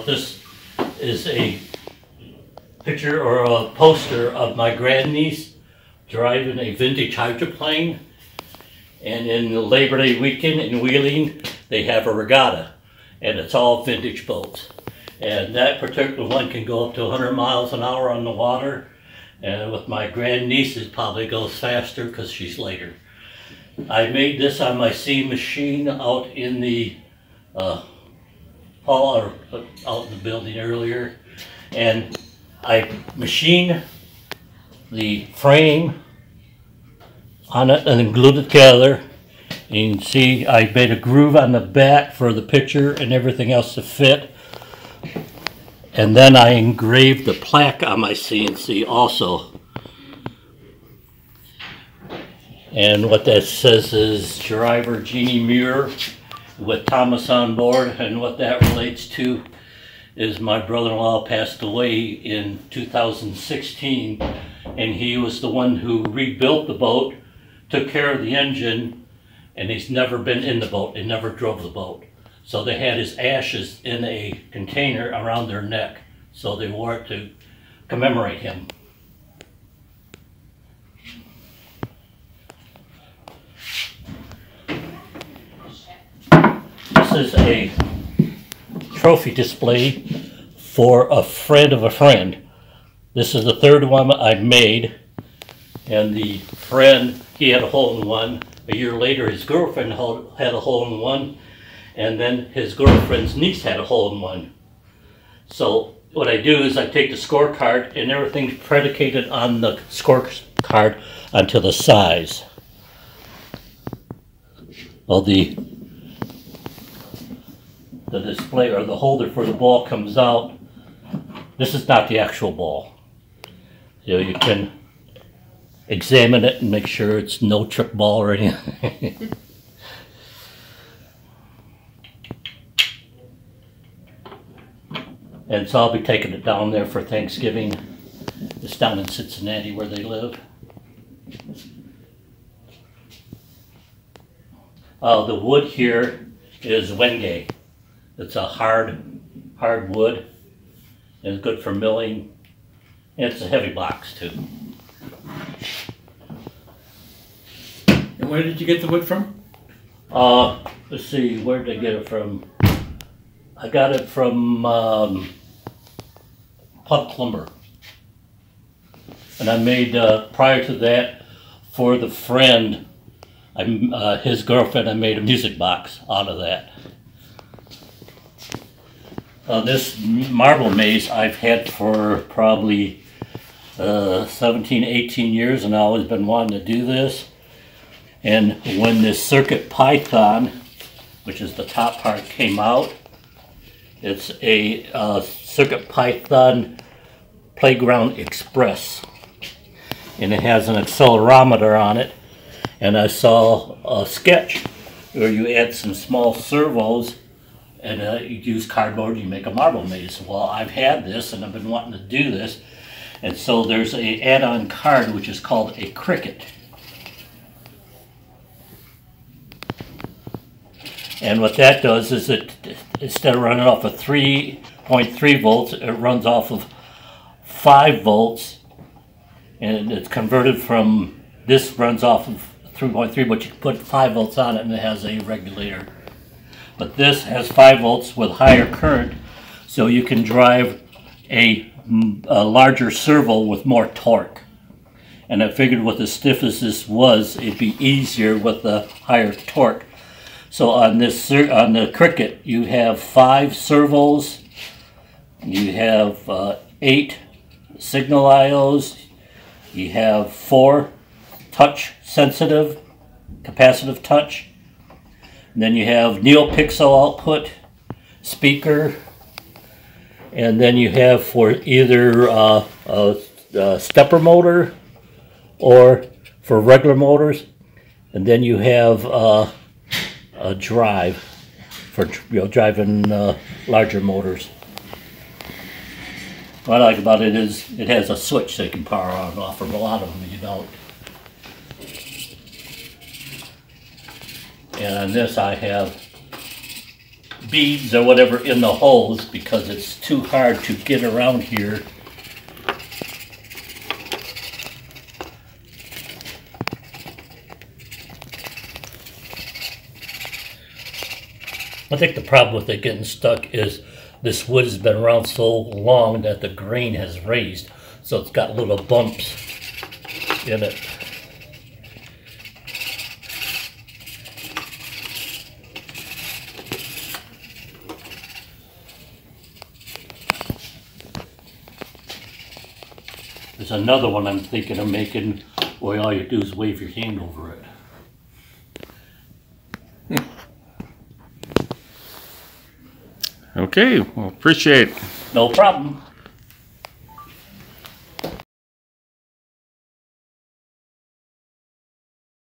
This is a picture or a poster of my grandniece driving a vintage hydroplane. And in the Labor Day weekend in Wheeling, they have a regatta, and it's all vintage boats. And that particular one can go up to 100 miles an hour on the water. And with my grandniece, it probably goes faster because she's later. I made this on my C machine out in the hall, or out in the building earlier. And I machined the frame on it and then glued it together. You can see I made a groove on the back for the picture and everything else to fit. And then I engraved the plaque on my CNC also. And what that says is driver Jeannie Muir with Thomas on board, and what that relates to is my brother-in-law passed away in 2016, and he was the one who rebuilt the boat, took care of the engine, and he's never been in the boat and never drove the boat. So they had his ashes in a container around their neck, so they wore it to commemorate him. This is a trophy display for a friend of a friend. This is the third one I made, and the friend, he had a hole-in-one. A year later, his girlfriend had a hole-in-one, and then his girlfriend's niece had a hole-in-one. So what I do is I take the scorecard, and everything's predicated on the scorecard onto the size. Well, the display or the holder for the ball comes out. This is not the actual ball. You can examine it and make sure it's no trick ball or anything. And so I'll be taking it down there for Thanksgiving. It's down in Cincinnati where they live. The wood here is wenge. It's a hard wood, and it's good for milling, and it's a heavy box too. And where did you get the wood from? Let's see, where did I get it from? I got it from Pub Lumber. And I made, prior to that, for the friend, his girlfriend, I made a music box out of that. This marble maze I've had for probably 17, 18 years, and I've always been wanting to do this. And when this CircuitPython, which is the top part, came out, it's a CircuitPython Playground Express. And it has an accelerometer on it. And I saw a sketch where you add some small servos and you use cardboard, you make a marble maze. Well, I've had this and I've been wanting to do this. And so there's an add-on card which is called a CRICKIT. And what that does is it, instead of running off of 3.3 volts, it runs off of 5 volts. And it's converted from, this runs off of 3.3, but you can put 5 volts on it and it has a regulator. But this has 5 volts with higher current, so you can drive a larger servo with more torque. And I figured with as stiff as this was, it'd be easier with the higher torque. So on this, on the CRICKIT, you have 5 servos, you have 8 signal IOs, you have 4 touch sensitive, capacitive touch. And then you have NeoPixel output, speaker, and then you have for either a stepper motor or for regular motors, and then you have a drive for driving larger motors. What I like about it is it has a switch so you can power on and off. For a lot of them you don't. And on this I have beads or whatever in the holes because it's too hard to get around here. I think the problem with it getting stuck is this wood has been around so long that the grain has raised, so it's got little bumps in it. There's another one I'm thinking of making where all you do is wave your hand over it. Okay, well, appreciate it. No problem.